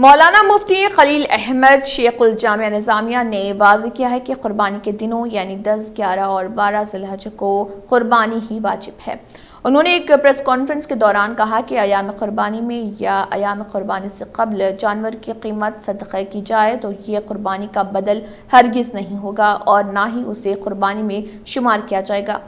مولانا مفتی خلیل احمد شیخ الجامعہ نظامیہ نے واضح کیا ہے کہ قربانی کے دنوں یعنی 10، 11 اور 12 ذی الحجہ کو قربانی ہی واجب ہے۔ انہوں نے ایک پریس کانفرنس کے دوران کہا کہ ایام قربانی میں یا ایام قربانی سے قبل جانور کی قیمت صدقہ کی جائے تو یہ قربانی کا بدل ہرگز نہیں ہوگا اور نہ ہی اسے قربانی میں شمار کیا جائے گا۔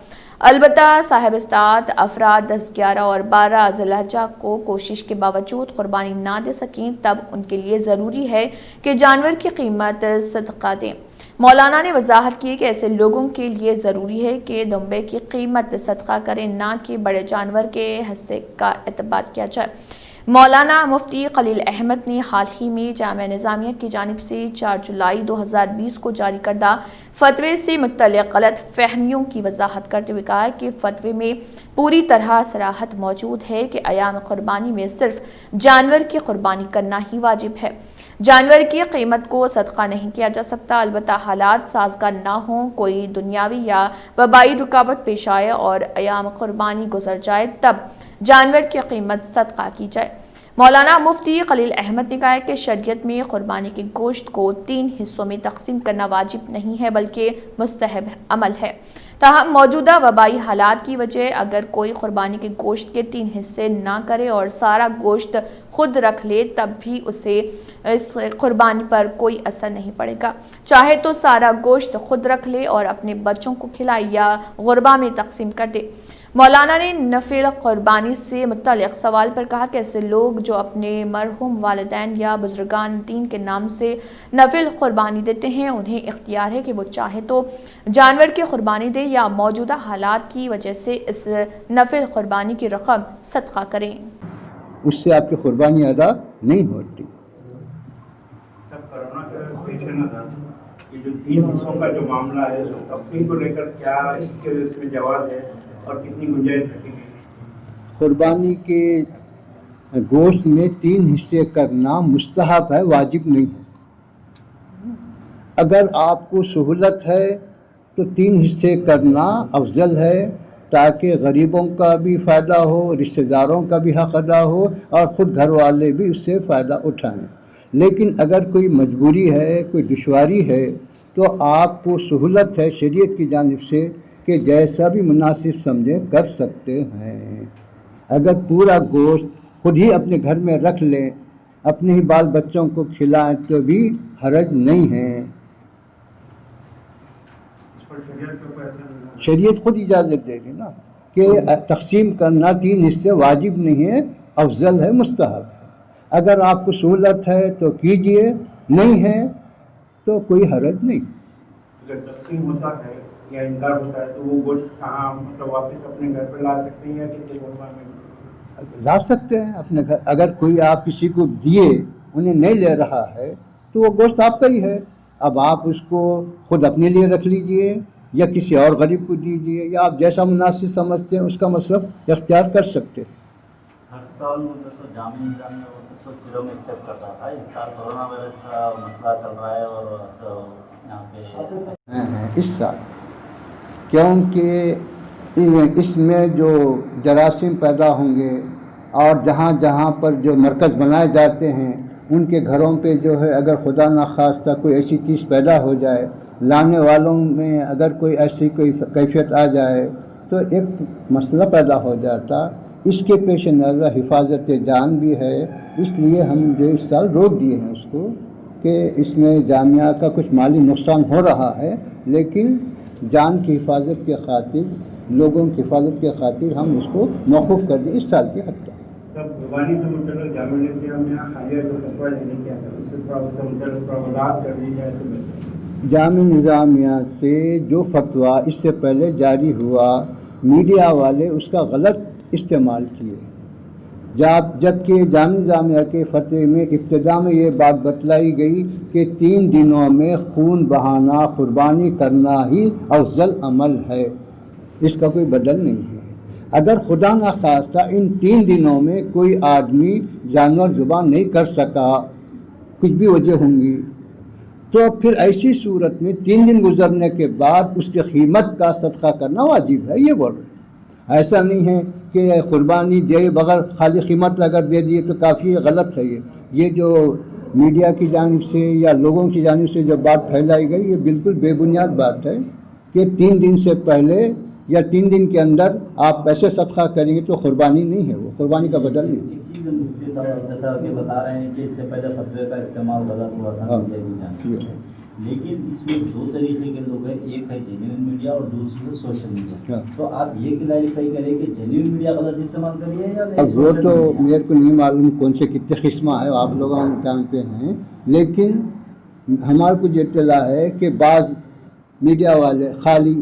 البتہ صاحب استطاعت افراد 10، 11 اور 12 ذی الحجہ کو کوشش کے باوجود قربانی نہ دے سکیں تب ان کے لیے ضروری ہے کہ جانور کی قیمت صدقہ دیں۔ مولانا نے وضاحت کی کہ ایسے لوگوں کے لیے ضروری ہے کہ دمبے کی قیمت صدقہ کریں، نہ کہ بڑے جانور کے حصے کا اعتبار کیا جائے۔ مولانا مفتی خلیل احمد نے حال ہی میں جامعہ نظامیہ کی جانب سے 4 جولائی 2020 کو جاری کردہ فتوے سے متعلق غلط فہمیوں کی وضاحت کرتے ہوئے کہا کہ فتوے میں پوری طرح صراحت موجود ہے کہ ایام قربانی میں صرف جانور کی قربانی کرنا ہی واجب ہے۔ جانور کی قیمت کو صدقہ نہیں کیا جا سکتا، البتہ حالات سازگار نہ ہوں، کوئی دنیاوی یا وبائی رکاوٹ پیش آئے اور ایام قربانی گزر جائے تب جانور کی قیمت صدقہ کی جائے۔ مولانا مفتی خلیل احمد نے کہا کہ شریعت میں قربانی کے گوشت کو 3 حصوں میں تقسیم کرنا واجب نہیں ہے بلکہ مستحب عمل ہے۔ تاہم موجودہ وبائی حالات کی وجہ اگر کوئی قربانی کے گوشت کے 3 حصے نہ کرے اور سارا گوشت خود رکھ لے تب بھی اسے اس قربانی پر کوئی اثر نہیں پڑے گا، چاہے تو سارا گوشت خود رکھ لے اور اپنے بچوں کو کھلائے یا غربا میں تقسیم کر دے۔ مولانا نے نفل قربانی سے متعلق سوال پر کہا کہ ایسے لوگ جو اپنے مرحوم والدین یا بزرگان دین کے نام سے نفل قربانی دیتے ہیں انہیں اختیار ہے کہ وہ چاہے تو جانور کی قربانی دے یا موجودہ حالات کی وجہ سے اس نفل قربانی کی رقم صدقہ کریں۔ اس سے آپ کی قربانی ادا نہیں ہوتی۔ کرونا کا سیشن تھا، یہ جو 3 حصوں کا جو معاملہ ہے اس تقسیم کو لے کر کیا اس میں جواز ہے اور کتنی گنجائش رکھی گئی؟ قربانی کے گوشت میں 3 حصے کرنا مستحب ہے، واجب نہیں ہے۔ اگر آپ کو سہولت ہے تو 3 حصے کرنا افضل ہے تاکہ غریبوں کا بھی فائدہ ہو، رشتہ داروں کا بھی حق ادا ہو اور خود گھر والے بھی اس سے فائدہ اٹھائیں۔ لیکن اگر کوئی مجبوری ہے، کوئی دشواری ہے تو آپ کو سہولت ہے شریعت کی جانب سے کہ جیسا بھی مناسب سمجھیں کر سکتے ہیں۔ اگر پورا گوشت خود ہی اپنے گھر میں رکھ لیں، اپنے ہی بال بچوں کو کھلائیں تو بھی حرج نہیں ہے۔ شریعت خود اجازت دے گی نا کہ تقسیم کرنا 3 حصے واجب نہیں ہے، افضل ہے، مستحب ہے۔ اگر آپ کو سہولت ہے تو کیجئے، نہیں ہے تو کوئی حرج نہیں۔ اگر تقسیم ہوتا ہے یا انکار ہوتا ہے تو وہ گوشت کہاں مطلب واپس اپنے گھر پہ لا سکتے ہیں یا کسی غربا میں لا سکتے ہیں اپنے گھر۔ اگر کوئی آپ کسی کو دیے انہیں نہیں لے رہا ہے تو وہ گوشت آپ کا ہی ہے، اب آپ اس کو خود اپنے لیے رکھ لیجئے یا کسی اور غریب کو دیجئے یا آپ جیسا مناسب سمجھتے ہیں اس کا مصرف اختیار کر سکتے ہیں۔ ہر سال جامعہ نظامیہ کلو میں ایکسیپٹ کرتا تھا، اس سال کورونا وائرس کا مسئلہ چل رہا ہے اور یہاں پہ اس سال کیونکہ اس میں جو جراثیم پیدا ہوں گے اور جہاں جہاں پر جو مرکز بنائے جاتے ہیں ان کے گھروں پہ جو ہے اگر خدا نخواستہ کوئی ایسی چیز پیدا ہو جائے، لانے والوں میں اگر کوئی ایسی کوئی کیفیت آ جائے تو ایک مسئلہ پیدا ہو جاتا۔ اس کے پیش نظر حفاظت جان بھی ہے، اس لیے ہم جو اس سال روک دیے ہیں اس کو کہ اس میں جامعہ کا کچھ مالی نقصان ہو رہا ہے لیکن جان کی حفاظت کے خاطر، لوگوں کی حفاظت کے خاطر ہم اس کو موقوف کر دیں اس سال کے حد تک۔ سب قربانی سے متعلق جامعہ نظامیہ حالیہ جو فتویٰ جاری کیا تھا اس سے تھوڑا وضاحت کر دی جائے تو جامعہ نظامیہ سے جو فتویٰ اس سے پہلے جاری ہوا میڈیا والے اس کا غلط استعمال کیے، جبکہ جامعہ نظامیہ کے فتوے میں ابتدا میں یہ بات بتلائی گئی کہ 3 دنوں میں خون بہانا، قربانی کرنا ہی افضل عمل ہے، اس کا کوئی بدل نہیں ہے۔ اگر خدا نخواستہ ان 3 دنوں میں کوئی آدمی جانور ذبح نہیں کر سکا، کچھ بھی وجہ ہوں گی، تو پھر ایسی صورت میں 3 دن گزرنے کے بعد اس کی قیمت کا صدقہ کرنا واجب ہے، یہ بول رہے ہیں۔ ایسا نہیں ہے کہ قربانی دے بغیر خالی قیمت اگر دے دیے تو کافی غلط ہے۔ یہ جو میڈیا کی جانب سے یا لوگوں کی جانب سے جو بات پھیلائی گئی یہ بالکل بے بنیاد بات ہے کہ 3 دن سے پہلے یا 3 دن کے اندر آپ پیسے صدقہ کریں گے تو قربانی نہیں ہے، وہ قربانی کا بدل نہیں ہے۔ ایک چیز مفتی صاحب جیسا کہ بتا رہے ہیں کہ اس سے پہلے فتوے کا استعمال غلط ہوا تھا میڈیا کی جانب سے، لیکن اس میں 2 طریقے کے لوگ ہیں، ایک ہے جینوئن میڈیا اور دوسری ہے سوشل میڈیا۔ تو آپ یہ کلیریفائی کریں کہ جینوئن میڈیا غلط استعمال کریے یا نہیں؟ اب وہ تو میرے کو نہیں معلوم کون سے کتنے قسمہ ہے، آپ لوگ ہم جانتے ہیں، لیکن ہمارے کو یہ اطلاع ہے کہ بعض میڈیا والے خالی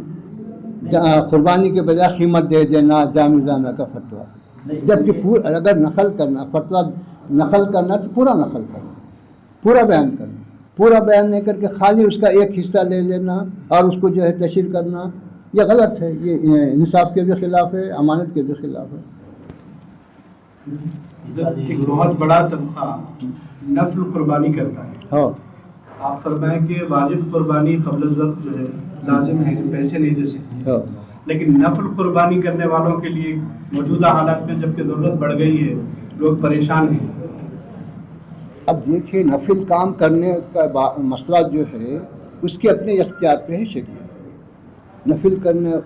قربانی کے بجائے قیمت دے دینا جامع کا فتویٰ، جبکہ اگر نقل کرنا فتویٰ نقل کرنا تو پورا نقل کرنا، پورا بیان کرنا، پورا بیان نہیں کر کے خالی اس کا ایک حصہ لے لینا اور اس کو جو ہے تشہیر کرنا، یہ غلط ہے، یہ انصاف کے بھی خلاف ہے، امانت کے بھی خلاف ہے۔ ایک بہت بڑا طبقہ نفل قربانی کرتا ہے، ہاں آپ فرمائیں کہ واجب قربانی قبل الوقت جو ہے لازم ہے کہ پیسے نہیں دے سکتے، ہاں لیکن نفل قربانی کرنے والوں کے لیے موجودہ حالات میں جبکہ ضرورت بڑھ گئی ہے لوگ پریشان ہیں۔ اب دیکھیے نفل کام کرنے کا مسئلہ جو ہے اس کے اپنے اختیار پہ ہے شریعت، نفل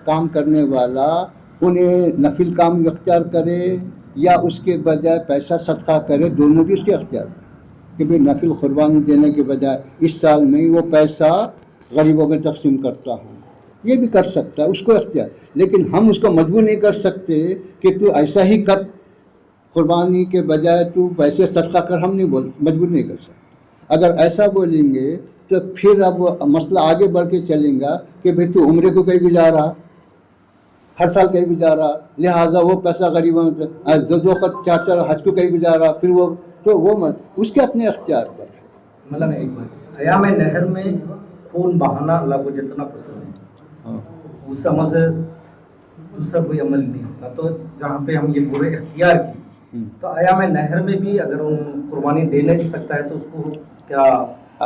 کام کرنے والا انہیں نفل کام اختیار کرے یا اس کے بجائے پیسہ صدقہ کرے، دونوں بھی اس کے اختیار پہ کہ بھئی نفل قربانی دینے کے بجائے اس سال میں ہی وہ پیسہ غریبوں میں تقسیم کرتا ہوں، یہ بھی کر سکتا ہے، اس کو اختیار، لیکن ہم اس کو مجبور نہیں کر سکتے کہ تو ایسا ہی کر، قربانی کے بجائے تو پیسے صدقہ کر، ہم نہیں مجبور نہیں کر سکتے۔ اگر ایسا بولیں گے تو پھر اب مسئلہ آگے بڑھ کے چلیں گا کہ بھئی تو عمرے کو کہیں بھی جا رہا، ہر سال کہیں بھی جا رہا، لہٰذا وہ پیسہ غریبوں میں 2 خط 4 حج کو کہیں بھی جا رہا، پھر وہ تو وہ اس کے اپنے اختیار پر۔ مطلب ایک بات ایام نہر میں خون بہانا اللہ کو جتنا پسند ہے، اس عمل سے دوسرا کوئی عمل نہیں ہوتا، تو جہاں پہ ہم یہ پورے اختیار کی تو ایام نہر میں بھی اگر قربانی دے نہیں سکتا ہے تو اس کو کیا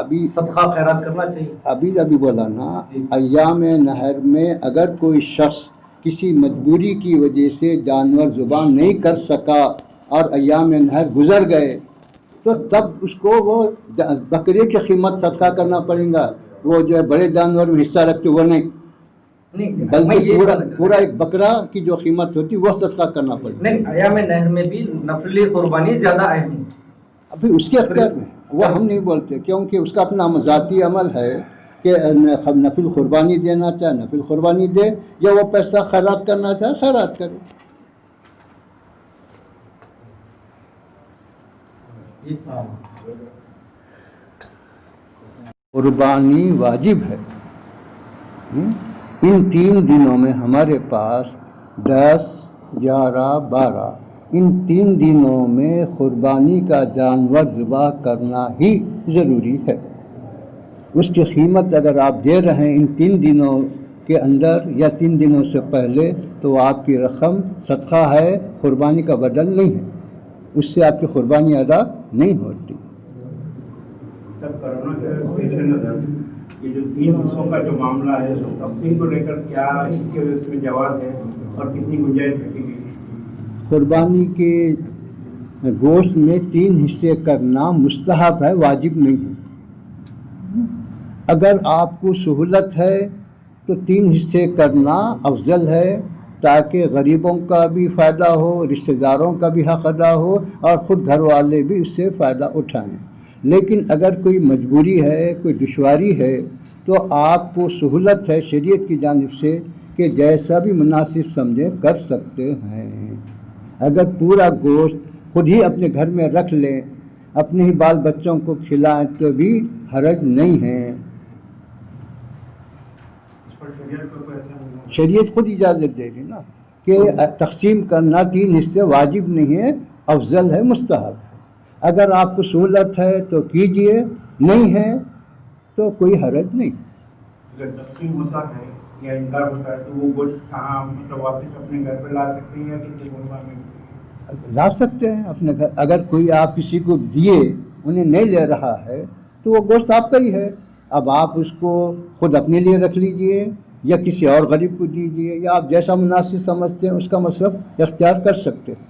ابھی صدقہ خیرات کرنا چاہیے؟ ابھی بولا نا، ایام نہر میں اگر کوئی شخص کسی مجبوری کی وجہ سے جانور ذبح نہیں کر سکا اور ایام نہر گزر گئے تو تب اس کو وہ بکرے کی قیمت صدقہ کرنا پڑے گا، وہ جو ہے بڑے جانور میں حصہ رکھتے وہ نہیں، بلکہ پورا ایک بکرا کی جو قیمت ہوتی وہ صدقہ کرنا پڑے گا۔ نہیں، ایام نہر میں بھی نفلی قربانی زیادہ اہم ہے، ابھی اس کے اختیار میں وہ ہم نہیں بولتے، کیونکہ اس کا اپنا ذاتی عمل ہے کہ نفل قربانی دینا چاہے نفل قربانی دے، یا وہ پیسہ خیرات کرنا چاہے خیرات کرے۔ قربانی واجب ہے، ان 3 دنوں میں ہمارے پاس 10، 11، 12 ان 3 دنوں میں قربانی کا جانور ذبح کرنا ہی ضروری ہے۔ اس کی قیمت اگر آپ دے رہے ہیں ان 3 دنوں کے اندر یا 3 دنوں سے پہلے تو آپ کی رقم صدقہ ہے، قربانی کا بدل نہیں ہے، اس سے آپ کی قربانی ادا نہیں ہوتی۔ سر کرونا کا سیشن ہے، یہ جو 3 حصوں کا جو معاملہ ہے اس تقسیم کو لے کر کیا اس کے جواز ہے اور کتنی گنجائش رکھی گئی؟ قربانی کے گوشت میں 3 حصے کرنا مستحب ہے، واجب نہیں ہے۔ اگر آپ کو سہولت ہے تو 3 حصے کرنا افضل ہے تاکہ غریبوں کا بھی فائدہ ہو، رشتہ داروں کا بھی حق ادا ہو اور خود گھر والے بھی اس سے فائدہ اٹھائیں۔ لیکن اگر کوئی مجبوری ہے، کوئی دشواری ہے تو آپ کو سہولت ہے شریعت کی جانب سے کہ جیسا بھی مناسب سمجھیں کر سکتے ہیں۔ اگر پورا گوشت خود ہی اپنے گھر میں رکھ لیں، اپنے ہی بال بچوں کو کھلائیں تو بھی حرج نہیں ہے۔ شریعت خود اجازت دے گی نا کہ تقسیم کرنا 3 حصے واجب نہیں ہے، افضل ہے، مستحب ہے۔ اگر آپ کو سہولت ہے تو کیجئے، نہیں ہے تو کوئی حرج نہیں۔ اگر تقسیم ہوتا ہے یا انکار ہوتا ہے تو وہ گوشت کہاں مطلب واپس اپنے گھر پہ لا سکتے ہیں یا کسی قربان میں لا سکتے ہیں اپنے گھر۔ اگر کوئی آپ کسی کو دیے انہیں نہیں لے رہا ہے تو وہ گوشت آپ کا ہی ہے، اب آپ اس کو خود اپنے لیے رکھ لیجئے یا کسی اور غریب کو دیجئے، یا آپ جیسا مناسب سمجھتے ہیں اس کا مصرف اختیار کر سکتے ہیں۔